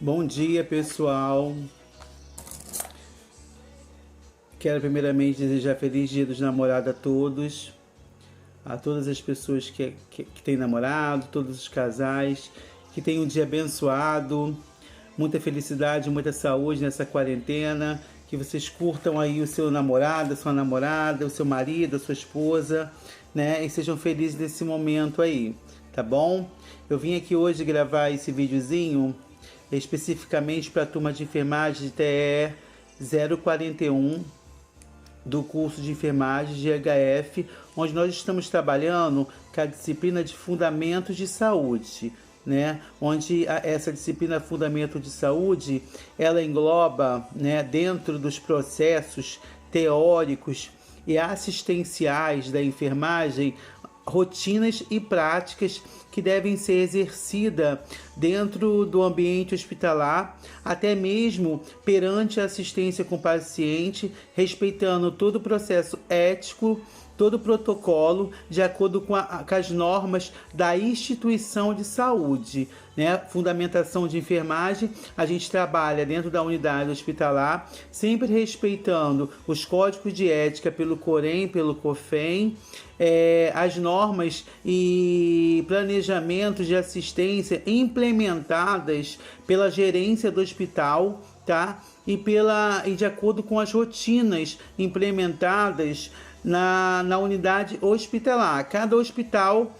Bom dia, pessoal. Quero primeiramente desejar feliz Dia dos Namorados a todas as pessoas que têm namorado, todos os casais, que tenham um dia abençoado, muita felicidade, muita saúde nessa quarentena, que vocês curtam aí o seu namorado, a sua namorada, o seu marido, a sua esposa, né? E sejam felizes nesse momento aí, tá bom? Eu vim aqui hoje gravar esse videozinho especificamente para a turma de enfermagem de TE 041 do curso de enfermagem de HF, onde nós estamos trabalhando com a disciplina de Fundamentos de Saúde, né? Onde essa disciplina Fundamento de Saúde, ela engloba, né, dentro dos processos teóricos e assistenciais da enfermagem, rotinas e práticas que devem ser exercidas dentro do ambiente hospitalar, até mesmo perante a assistência com o paciente, respeitando todo o processo ético, todo o protocolo, de acordo com as normas da instituição de saúde, né? Fundamentação de enfermagem, a gente trabalha dentro da unidade hospitalar, sempre respeitando os códigos de ética pelo COREM, pelo COFEM, as normas e planejamentos de assistência implementadas pela gerência do hospital, tá? E de acordo com as rotinas implementadas na unidade hospitalar. Cada hospital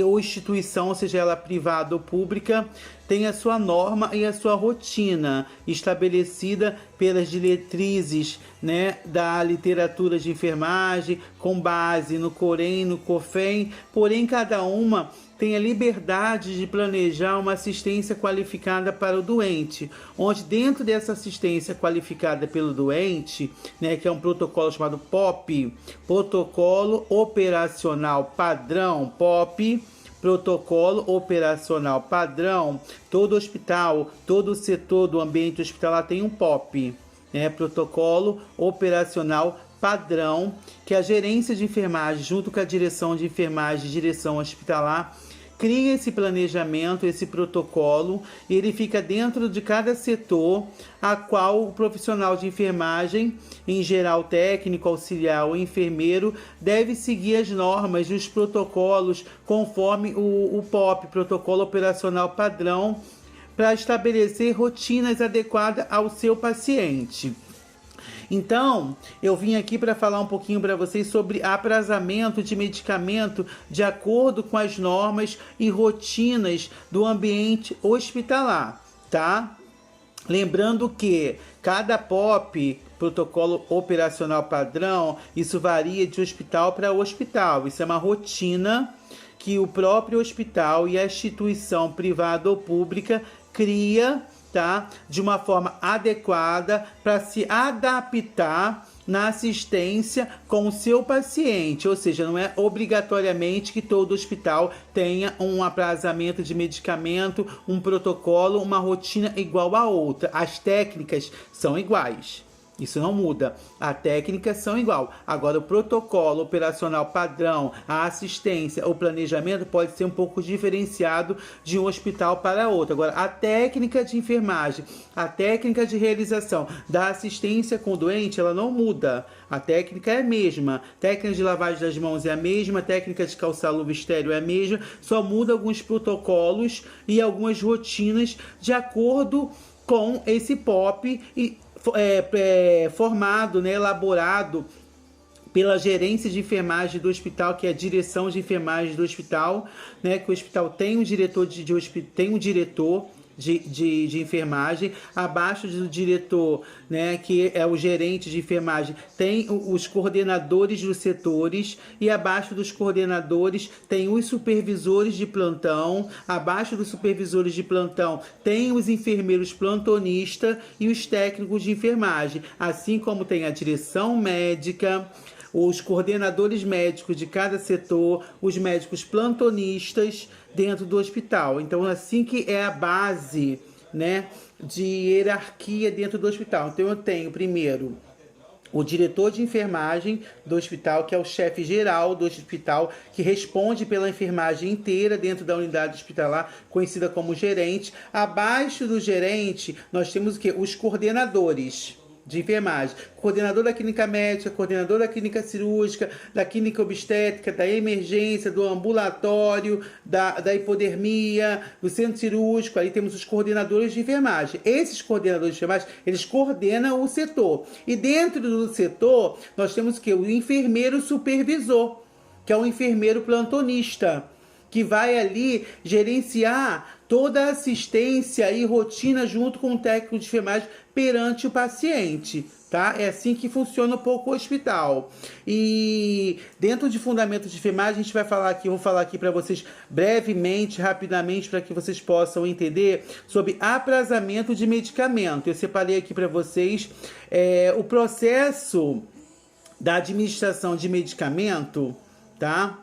ou instituição, seja ela privada ou pública, tem a sua norma e a sua rotina estabelecida pelas diretrizes, né, da literatura de enfermagem, com base no COREM, no COFEM, porém cada uma tem a liberdade de planejar uma assistência qualificada para o doente, onde dentro dessa assistência qualificada pelo doente, né, que é um protocolo chamado POP, Protocolo Operacional Padrão, POP, Protocolo Operacional Padrão, todo hospital, todo setor do ambiente hospitalar tem um POP, né, Protocolo Operacional Padrão, que a gerência de enfermagem, junto com a direção de enfermagem e direção hospitalar, cria esse planejamento, esse protocolo, e ele fica dentro de cada setor, a qual o profissional de enfermagem, em geral técnico, auxiliar ou enfermeiro, deve seguir as normas e os protocolos conforme o POP, Protocolo Operacional Padrão, para estabelecer rotinas adequadas ao seu paciente. Então, eu vim aqui para falar um pouquinho para vocês sobre aprazamento de medicamento de acordo com as normas e rotinas do ambiente hospitalar, tá? Lembrando que cada POP, Protocolo Operacional Padrão, isso varia de hospital para hospital. Isso é uma rotina que o próprio hospital e a instituição privada ou pública cria, tá? De uma forma adequada para se adaptar na assistência com o seu paciente, ou seja, não é obrigatoriamente que todo hospital tenha um aprazamento de medicamento, um protocolo, uma rotina igual a outra. As técnicas são iguais. Isso não muda. As técnicas são igual. Agora, o protocolo operacional padrão, a assistência, o planejamento pode ser um pouco diferenciado de um hospital para outro. Agora, a técnica de enfermagem, a técnica de realização da assistência com o doente, ela não muda. A técnica é a mesma. A técnica de lavagem das mãos é a mesma. A técnica de calçar luva estéreo é a mesma. Só muda alguns protocolos e algumas rotinas de acordo com esse POP formado, né, elaborado pela gerência de enfermagem do hospital, que é a direção de enfermagem do hospital, né, que o hospital tem um diretor tem um diretor de enfermagem, abaixo do diretor, né, que é o gerente de enfermagem, tem os coordenadores dos setores, e abaixo dos coordenadores tem os supervisores de plantão, abaixo dos supervisores de plantão tem os enfermeiros plantonistas e os técnicos de enfermagem, assim como tem a direção médica, os coordenadores médicos de cada setor, os médicos plantonistas dentro do hospital. Então, assim que é a base, né, de hierarquia dentro do hospital. Então, eu tenho primeiro o diretor de enfermagem do hospital, que é o chefe geral do hospital, que responde pela enfermagem inteira dentro da unidade hospitalar, conhecida como gerente. Abaixo do gerente, nós temos o quê? Os coordenadores de enfermagem, coordenador da clínica médica, coordenador da clínica cirúrgica, da clínica obstétrica, da emergência, do ambulatório, da hipodermia, do centro cirúrgico. Aí temos os coordenadores de enfermagem. Esses coordenadores de enfermagem, eles coordenam o setor. E dentro do setor, nós temos o quê? O enfermeiro supervisor, que é o enfermeiro plantonista, que vai ali gerenciar toda a assistência e rotina junto com o técnico de enfermagem perante o paciente, tá? É assim que funciona um pouco o hospital. E dentro de fundamentos de enfermagem, a gente vai falar aqui, vou falar aqui para vocês brevemente, rapidamente, para que vocês possam entender sobre aprazamento de medicamento. Eu separei aqui para vocês o processo da administração de medicamento, tá?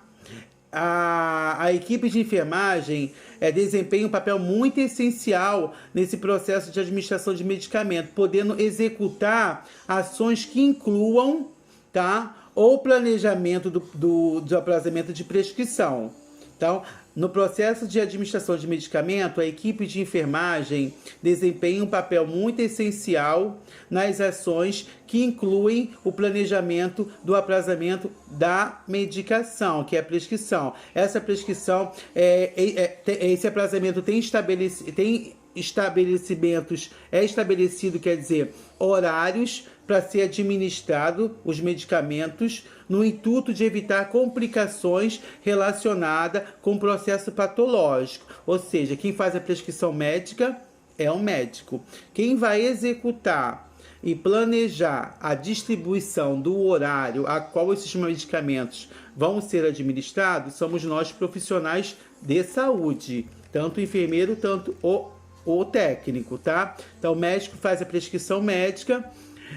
A equipe de enfermagem desempenha um papel muito essencial nesse processo de administração de medicamento, podendo executar ações que incluam, tá, o planejamento do aprazamento de prescrição. Então, no processo de administração de medicamento, a equipe de enfermagem desempenha um papel muito essencial nas ações que incluem o planejamento do aprazamento da medicação, que é a prescrição. Essa prescrição, esse aprazamento tem estabelecimentos, estabelecido, quer dizer, horários para ser administrado os medicamentos, no intuito de evitar complicações relacionadas com o processo patológico. Ou seja, quem faz a prescrição médica é o médico. Quem vai executar e planejar a distribuição do horário a qual esses medicamentos vão ser administrados somos nós, profissionais de saúde, tanto o enfermeiro, tanto o técnico, tá? Então, o médico faz a prescrição médica,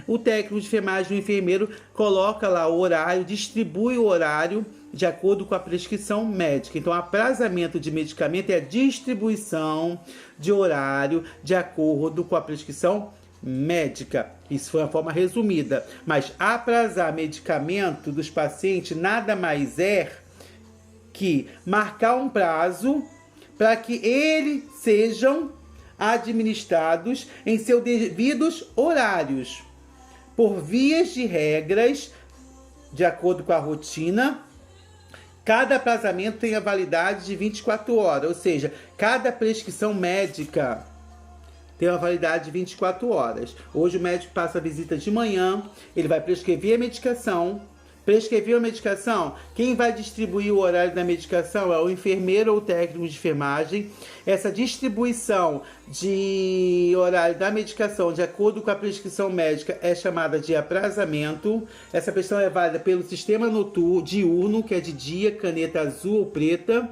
o técnico de enfermagem, o enfermeiro, coloca lá o horário, distribui o horário de acordo com a prescrição médica. Então, aprazamento de medicamento é a distribuição de horário de acordo com a prescrição médica. Isso foi uma forma resumida. Mas aprazar medicamento dos pacientes nada mais é que marcar um prazo para que eles sejam administrados em seus devidos horários, por vias de regras, de acordo com a rotina. Cada aprazamento tem a validade de 24 horas, ou seja, cada prescrição médica tem uma validade de 24 horas. Hoje o médico passa a visita de manhã, ele vai prescrever a medicação. Prescreveu a medicação, quem vai distribuir o horário da medicação é o enfermeiro ou o técnico de enfermagem. Essa distribuição de horário da medicação de acordo com a prescrição médica é chamada de aprazamento. Essa prescrição é válida pelo sistema diurno, que é de dia, caneta azul ou preta,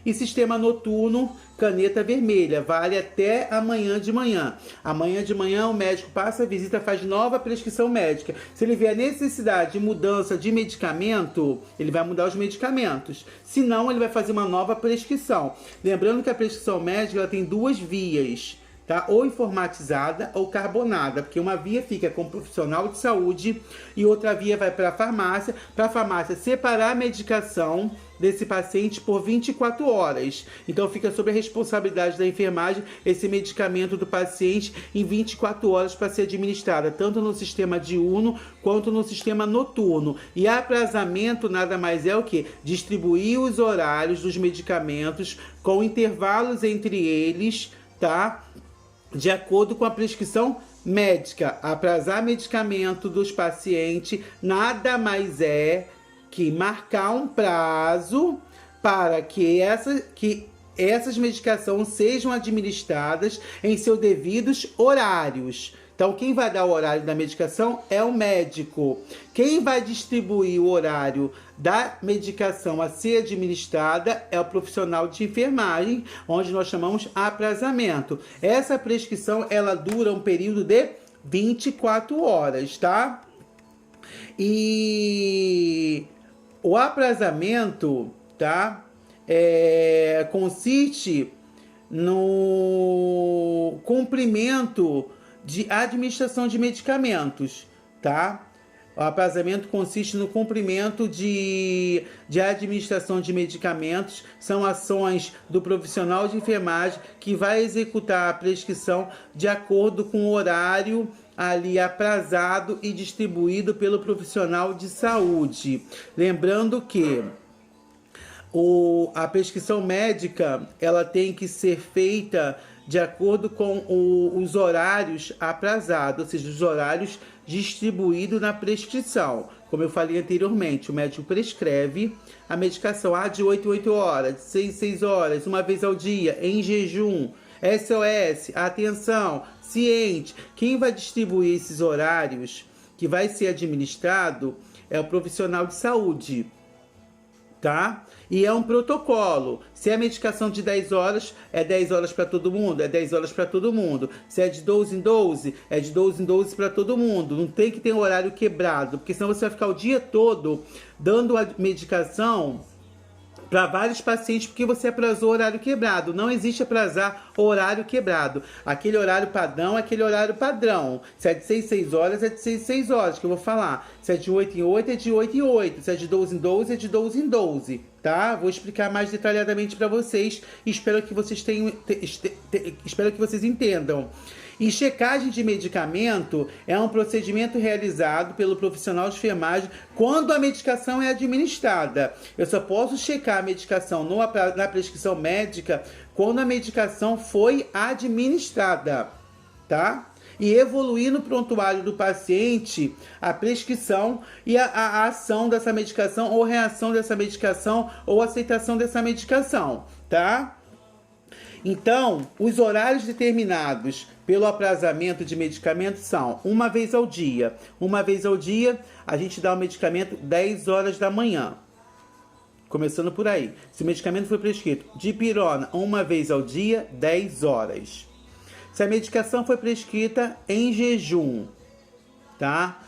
e sistema noturno, caneta vermelha, vale até amanhã de manhã. Amanhã de manhã o médico passa a visita, faz nova prescrição médica. Se ele vê a necessidade de mudança de medicamento, ele vai mudar os medicamentos. Se não, ele vai fazer uma nova prescrição. Lembrando que a prescrição médica ela tem duas vias, tá? Ou informatizada ou carbonada, porque uma via fica com o profissional de saúde e outra via vai para a farmácia separar a medicação desse paciente por 24 horas. Então fica sob a responsabilidade da enfermagem esse medicamento do paciente em 24 horas para ser administrado, tanto no sistema diurno quanto no sistema noturno. E aprazamento nada mais é o que? Distribuir os horários dos medicamentos com intervalos entre eles, tá? De acordo com a prescrição médica. Aprazar medicamento dos pacientes nada mais é que marcar um prazo para que essas medicações sejam administradas em seus devidos horários. Então, quem vai dar o horário da medicação é o médico. Quem vai distribuir o horário da medicação a ser administrada é o profissional de enfermagem, onde nós chamamos aprazamento. Essa prescrição, ela dura um período de 24 horas, tá? E o aprazamento, tá? Consiste no cumprimento de administração de medicamentos, tá? O aprazamento consiste no cumprimento de administração de medicamentos. São ações do profissional de enfermagem que vai executar a prescrição de acordo com o horário ali aprazado e distribuído pelo profissional de saúde. Lembrando que a prescrição médica ela tem que ser feita de acordo com os horários aprazados, ou seja, os horários distribuídos na prescrição. Como eu falei anteriormente, o médico prescreve a medicação de 8 em 8 horas, de 6 em 6 horas, uma vez ao dia, em jejum, SOS, atenção, ciente. Quem vai distribuir esses horários que vai ser administrado é o profissional de saúde, tá? E é um protocolo. Se é medicação de 10 horas, é 10 horas para todo mundo, é 10 horas para todo mundo. Se é de 12 em 12, é de 12 em 12 para todo mundo. Não tem que ter um horário quebrado, porque senão você vai ficar o dia todo dando a medicação para vários pacientes, porque você aprazou horário quebrado. Não existe aprazar horário quebrado. Aquele horário padrão é aquele horário padrão. Se é de 6 em 6 horas, é de 6 em 6 horas, que eu vou falar. Se é de 8 em 8, é de 8 em 8. Se é de 12 em 12, é de 12 em 12. Tá? Vou explicar mais detalhadamente para vocês. Espero que vocês espero que vocês entendam. E checagem de medicamento é um procedimento realizado pelo profissional de enfermagem quando a medicação é administrada. Eu só posso checar a medicação na prescrição médica quando a medicação foi administrada, tá? E evoluir no prontuário do paciente a prescrição e a ação dessa medicação ou reação dessa medicação ou aceitação dessa medicação, tá? Então, os horários determinados pelo aprazamento de medicamentos são uma vez ao dia. Uma vez ao dia, a gente dá o medicamento 10 horas da manhã. Começando por aí. Se o medicamento foi prescrito dipirona uma vez ao dia, 10 horas. Se a medicação foi prescrita em jejum, tá?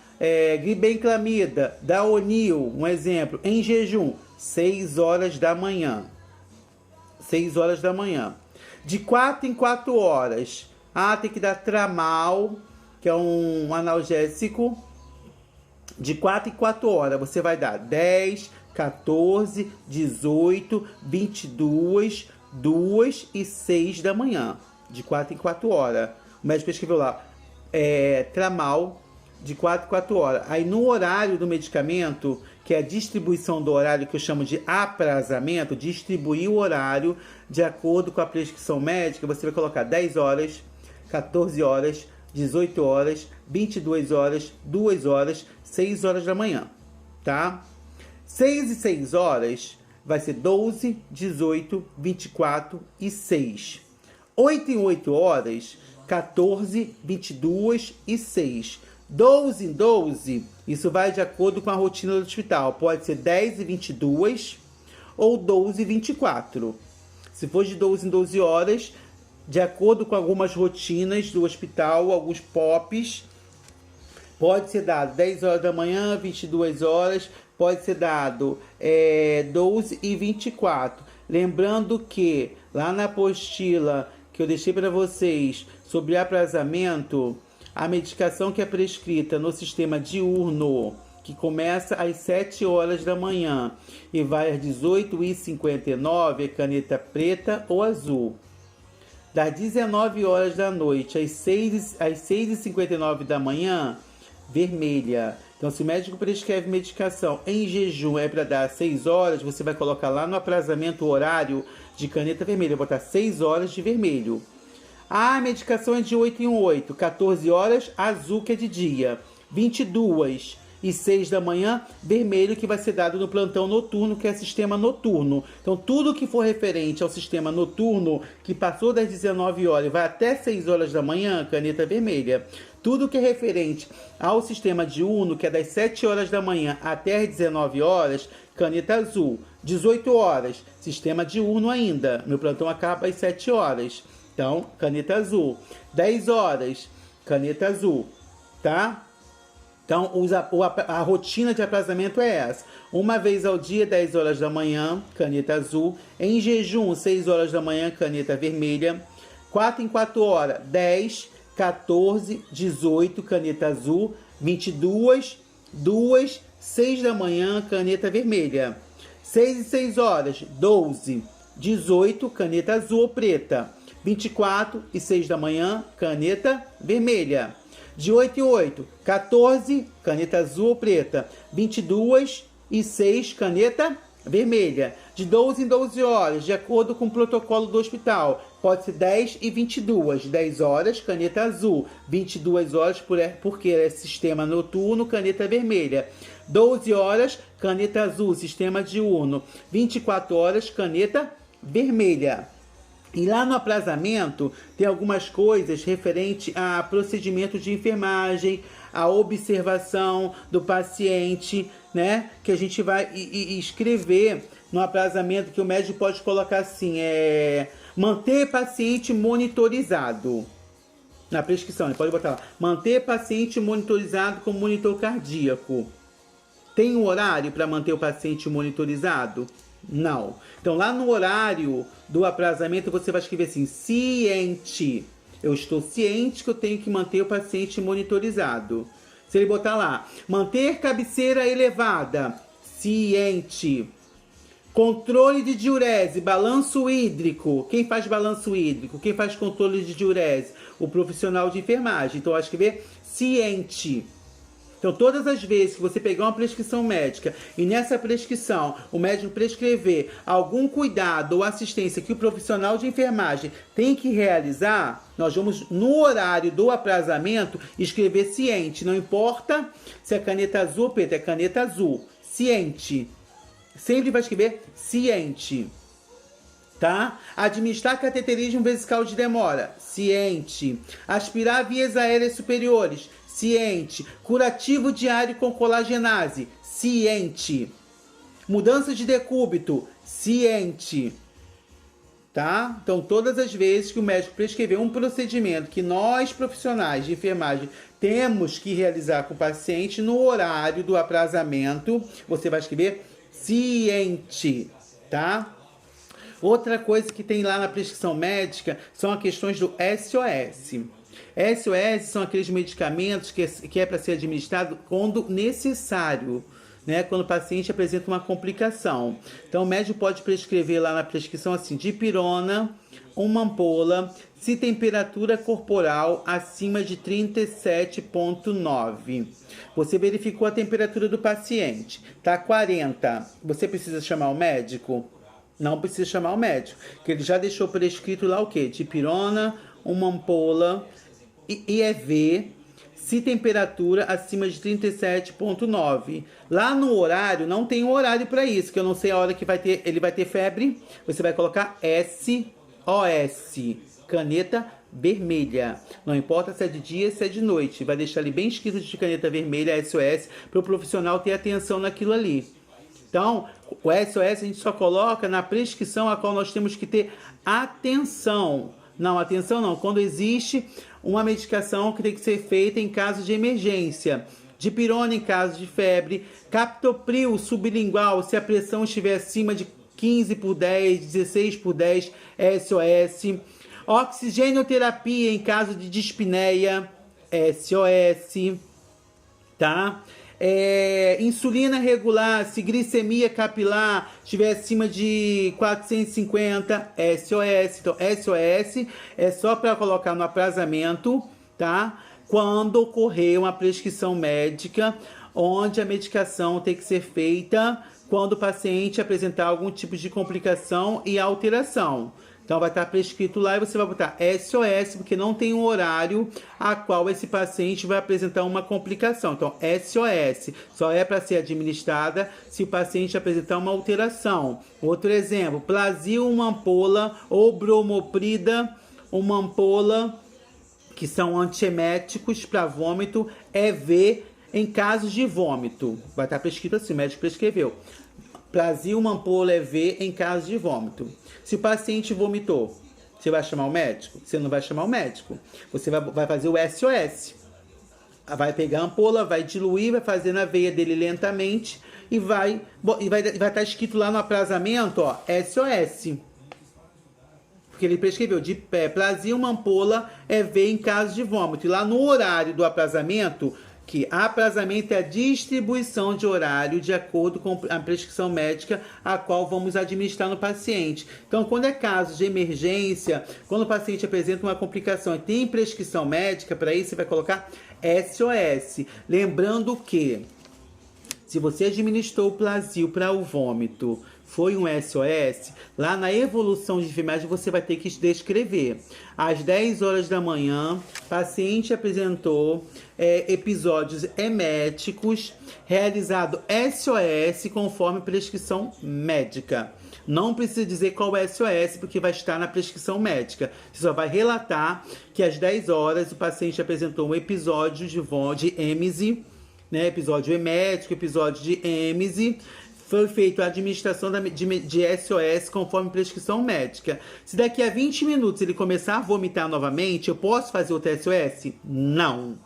Glibenclamida, Daonil, um exemplo, em jejum, 6 horas da manhã. 6 horas da manhã. De 4 em 4 horas. Tem que dar Tramal, que é um analgésico. De 4 em 4 horas. Você vai dar 10, 14, 18, 22, 2 e 6 da manhã. De 4 em 4 horas. O médico escreveu lá. Tramal, de 4 em 4 horas. Aí no horário do medicamento, que é a distribuição do horário, que eu chamo de aprazamento, distribuir o horário de acordo com a prescrição médica, você vai colocar 10 horas, 14 horas, 18 horas, 22 horas, 2 horas, 6 horas da manhã, tá? 6 e 6 horas vai ser 12, 18, 24 e 6. 8 em 8 horas, 14, 22 e 6. 12 em 12, isso vai de acordo com a rotina do hospital. Pode ser 10 e 22 ou 12 e 24. Se for de 12 em 12 horas, de acordo com algumas rotinas do hospital, alguns POPs, pode ser dado 10 horas da manhã, 22 horas, pode ser dado 12 e 24. Lembrando que lá na apostila que eu deixei para vocês sobre aprazamento, a medicação que é prescrita no sistema diurno, que começa às 7 horas da manhã e vai às 18h59, é caneta preta ou azul. Das 19 horas da noite às 6h59 da manhã, vermelha. Então, se o médico prescreve medicação em jejum é para dar às 6 horas, você vai colocar lá no aprazamento horário de caneta vermelha, botar 6 horas de vermelho. A medicação é de 8 em 8, 14 horas, azul, que é de dia, 22 e 6 da manhã, vermelho, que vai ser dado no plantão noturno, que é sistema noturno. Então, tudo que for referente ao sistema noturno, que passou das 19 horas e vai até 6 horas da manhã, caneta vermelha. Tudo que é referente ao sistema diurno, que é das 7 horas da manhã até as 19 horas, caneta azul. 18 horas, sistema diurno ainda. Meu plantão acaba às 7 horas. Então, caneta azul. 10 horas, caneta azul, tá? Então, a rotina de aprazamento é essa. Uma vez ao dia, 10 horas da manhã, caneta azul. Em jejum, 6 horas da manhã, caneta vermelha. 4 em 4 horas, 10, 14, 18, caneta azul. 22 2, 6 da manhã, caneta vermelha. 6 e 6 horas, 12. 18, caneta azul ou preta. 24 e 6 da manhã, caneta vermelha. De 8 e 8, 14, caneta azul ou preta. 22 e 6, caneta vermelha. De 12 em 12 horas, de acordo com o protocolo do hospital, pode ser 10 e 22. 10 horas, caneta azul. 22 horas, porque é sistema noturno, caneta vermelha. 12 horas, caneta azul, sistema diurno. 24 horas, caneta vermelha. E lá no aprazamento tem algumas coisas referente a procedimento de enfermagem, a observação do paciente, né? Que a gente vai escrever no aprazamento, que o médico pode colocar assim, manter paciente monitorizado. Na prescrição, ele pode botar lá, manter paciente monitorizado com monitor cardíaco. Tem um horário para manter o paciente monitorizado? Não. Então, lá no horário do aprazamento, você vai escrever assim, ciente. Eu estou ciente que eu tenho que manter o paciente monitorizado. Se ele botar lá, manter cabeceira elevada, ciente. Controle de diurese, balanço hídrico. Quem faz balanço hídrico? Quem faz controle de diurese? O profissional de enfermagem. Então, eu acho que ver ciente. Então, todas as vezes que você pegar uma prescrição médica e nessa prescrição o médico prescrever algum cuidado ou assistência que o profissional de enfermagem tem que realizar, nós vamos, no horário do aprazamento, escrever ciente. Não importa se é caneta azul ou preta, é caneta azul. Ciente. Sempre vai escrever ciente. Tá? Administrar cateterismo vesical de demora, ciente. Aspirar vias aéreas superiores, ciente. Curativo diário com colagenase, ciente. Mudança de decúbito, ciente. Tá? Então, todas as vezes que o médico prescrever um procedimento que nós, profissionais de enfermagem, temos que realizar com o paciente no horário do aprazamento, você vai escrever ciente, tá? Outra coisa que tem lá na prescrição médica são as questões do SOS. SOS são aqueles medicamentos que é para ser administrado quando necessário, né? Quando o paciente apresenta uma complicação. Então, o médico pode prescrever lá na prescrição assim, dipirona, uma ampola, se temperatura corporal acima de 37,9. Você verificou a temperatura do paciente, tá 40. Você precisa chamar o médico? Não precisa chamar o médico, que ele já deixou prescrito lá o quê? Dipirona, uma ampola, IEV, se temperatura acima de 37,9. Lá no horário, não tem um horário para isso, que eu não sei a hora que vai ter, ele vai ter febre. Você vai colocar SOS, caneta vermelha. Não importa se é de dia, se é de noite. Vai deixar ali bem escrito de caneta vermelha, SOS, para o profissional ter atenção naquilo ali. Então, o SOS a gente só coloca na prescrição a qual nós temos que ter atenção. Não, atenção não. Quando existe uma medicação que tem que ser feita em caso de emergência. Dipirona em caso de febre. Captopril sublingual, se a pressão estiver acima de 15/10, 16/10, SOS. Oxigenoterapia em caso de dispneia, SOS. Tá? Insulina regular, se glicemia capilar estiver acima de 450, SOS. Então, SOS é só para colocar no aprazamento, tá? Quando ocorrer uma prescrição médica, onde a medicação tem que ser feita quando o paciente apresentar algum tipo de complicação e alteração. Então, vai estar prescrito lá e você vai botar SOS, porque não tem um horário a qual esse paciente vai apresentar uma complicação. Então, SOS só é para ser administrada se o paciente apresentar uma alteração. Outro exemplo, Plasil, uma ampola, ou bromoprida, uma ampola, que são antieméticos para vômito, EV, em casos de vômito. Vai estar prescrito assim, o médico prescreveu. Plasil, uma ampola, EV, em caso de vômito. Se o paciente vomitou, você vai chamar o médico? Você não vai chamar o médico. Você vai fazer o SOS. Vai pegar a ampola, vai diluir, vai fazer na veia dele lentamente e vai estar escrito lá no aprazamento, ó, SOS. Porque ele prescreveu de Plasil, uma ampola, EV em caso de vômito. E lá no horário do aprazamento, que aprazamento é a distribuição de horário de acordo com a prescrição médica a qual vamos administrar no paciente. Então, quando é caso de emergência, quando o paciente apresenta uma complicação e tem prescrição médica, para isso você vai colocar SOS. Lembrando que, se você administrou o Plasil para o vômito, foi um SOS, lá na evolução de enfermagem você vai ter que descrever. Às 10 horas da manhã, paciente apresentou episódios eméticos, realizado SOS conforme prescrição médica. Não precisa dizer qual é SOS, porque vai estar na prescrição médica. Você só vai relatar que às 10 horas o paciente apresentou um episódio de êmese, né? Episódio emético, episódio de êmese. Foi feita a administração de SOS conforme prescrição médica. Se daqui a 20 minutos ele começar a vomitar novamente, eu posso fazer outro SOS? Não.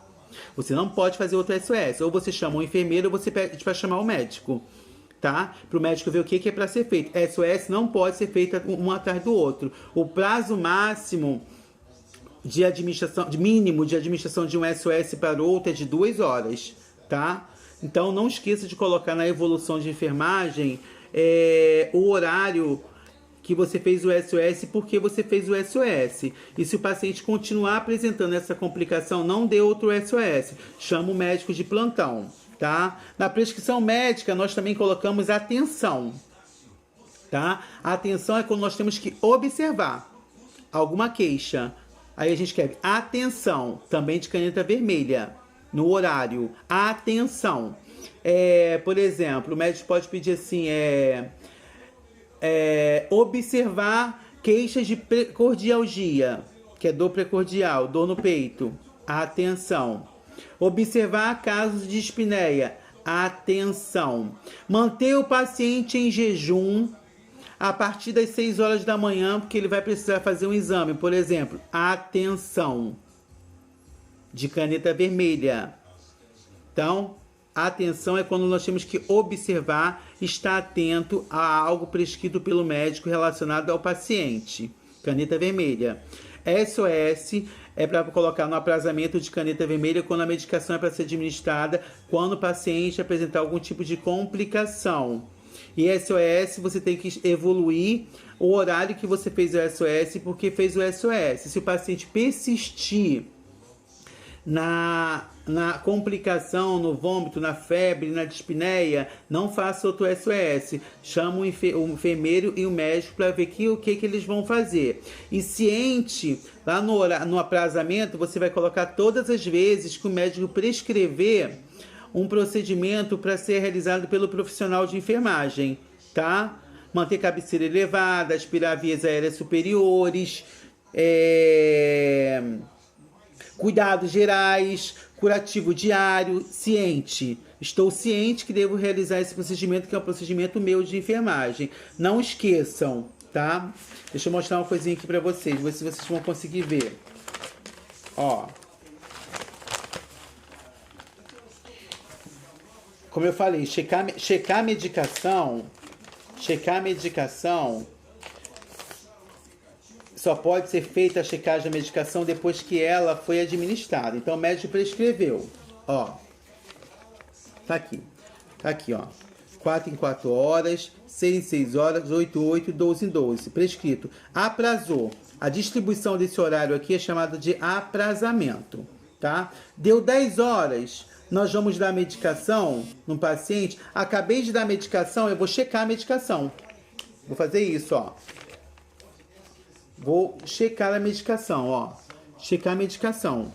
Você não pode fazer outro SOS. Ou você chama um enfermeiro ou você pede para chamar o médico. Tá? Para o médico ver o que é para ser feito. SOS não pode ser feito um atrás do outro. O prazo máximo de administração, mínimo de administração de um SOS para outro é de 2 horas. Tá? Então, não esqueça de colocar na evolução de enfermagem o horário que você fez o SOS e por que você fez o SOS. E se o paciente continuar apresentando essa complicação, não dê outro SOS. Chama o médico de plantão, tá? Na prescrição médica, nós também colocamos atenção, tá? A atenção é quando nós temos que observar alguma queixa. Aí a gente escreve atenção, também de caneta vermelha. No horário, atenção. Por exemplo, o médico pode pedir assim, observar queixas de precordialgia, que é dor precordial, dor no peito, atenção. Observar casos de dispneia, atenção. Manter o paciente em jejum a partir das 6 horas da manhã, porque ele vai precisar fazer um exame, por exemplo, atenção. De caneta vermelha. Então, a atenção é quando nós temos que observar, estar atento a algo prescrito pelo médico relacionado ao paciente. Caneta vermelha. SOS é para colocar no aprazamento de caneta vermelha quando a medicação é para ser administrada quando o paciente apresentar algum tipo de complicação. E SOS, você tem que evoluir o horário que você fez o SOS porque fez o SOS. Se o paciente persistir na complicação, no vômito, na febre, na dispneia, não faça outro SOS. Chama o enfermeiro e o médico para ver o que eles vão fazer. E ciente, lá no aprazamento, você vai colocar todas as vezes que o médico prescrever um procedimento para ser realizado pelo profissional de enfermagem, tá? Manter cabeceira elevada, aspirar vias aéreas superiores, cuidados gerais, curativo diário, ciente. Estou ciente que devo realizar esse procedimento, que é um procedimento meu de enfermagem. Não esqueçam, tá? Deixa eu mostrar uma coisinha aqui para vocês, ver se vocês vão conseguir ver. Ó. Como eu falei, checar a medicação só pode ser feita a checagem da medicação depois que ela foi administrada. Então, o médico prescreveu. Ó. Tá aqui, ó. 4 em 4 horas, 6 em 6 horas, 8 em 8, 12 em 12. Prescrito. Aprazou. A distribuição desse horário aqui é chamada de aprazamento, tá? Deu 10 horas, nós vamos dar medicação no paciente. Acabei de dar medicação, eu vou checar a medicação. Vou fazer isso, ó. Vou checar a medicação, ó. Checar a medicação.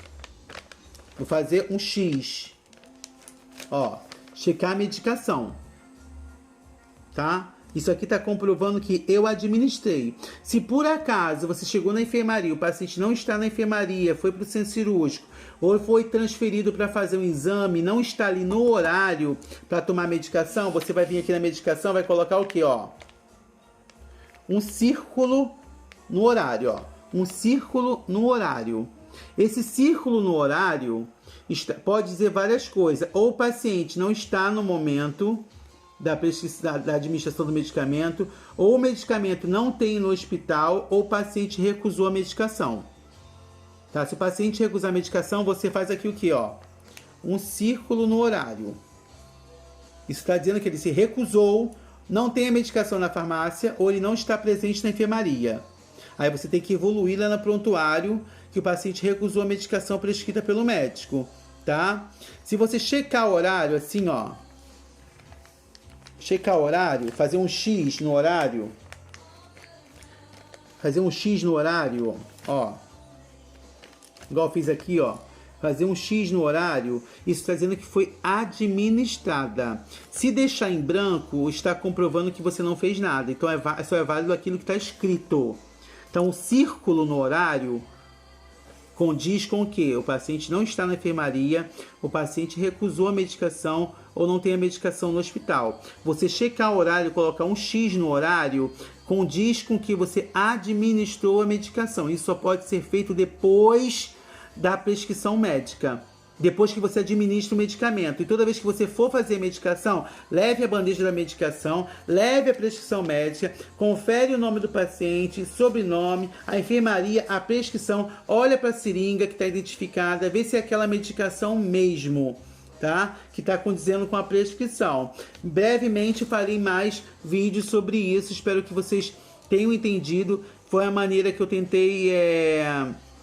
Vou fazer um X. Ó, checar a medicação. Tá? Isso aqui tá comprovando que eu administrei. Se por acaso você chegou na enfermaria, o paciente não está na enfermaria, foi para o centro cirúrgico, ou foi transferido para fazer um exame, não está ali no horário para tomar medicação, você vai vir aqui na medicação, vai colocar o quê, ó? Um círculo no horário, ó. Um círculo no horário. Esse círculo no horário pode dizer várias coisas. Ou o paciente não está no momento da administração do medicamento, ou o medicamento não tem no hospital, ou o paciente recusou a medicação. Tá? Se o paciente recusar a medicação, você faz aqui o quê, ó? um círculo no horário. Isso está dizendo que ele se recusou, não tem a medicação na farmácia ou ele não está presente na enfermaria. Aí você tem que evoluir lá no prontuário que o paciente recusou a medicação prescrita pelo médico, tá? Se você checar o horário, assim, ó, checar o horário, fazer um X no horário, ó, igual eu fiz aqui, ó, fazer um X no horário, isso está dizendo que foi administrada. Se deixar em branco, está comprovando que você não fez nada. Então só é válido aquilo que está escrito. Então o círculo no horário condiz com o quê? O paciente não está na enfermaria, o paciente recusou a medicação ou não tem a medicação no hospital. Você checar o horário, colocar um X no horário, condiz com que você administrou a medicação. Isso só pode ser feito depois da prescrição médica, depois que você administra o medicamento. E toda vez que você for fazer a medicação, leve a bandeja da medicação, leve a prescrição médica, confere o nome do paciente, sobrenome, a enfermaria, a prescrição, olha para a seringa que está identificada, vê se é aquela medicação mesmo, tá? Que está condizendo com a prescrição. Brevemente farei mais vídeos sobre isso, espero que vocês tenham entendido. Foi a maneira que eu tentei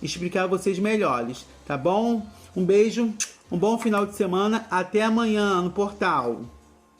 explicar a vocês melhores, tá bom? Um beijo, um bom final de semana, até amanhã no portal.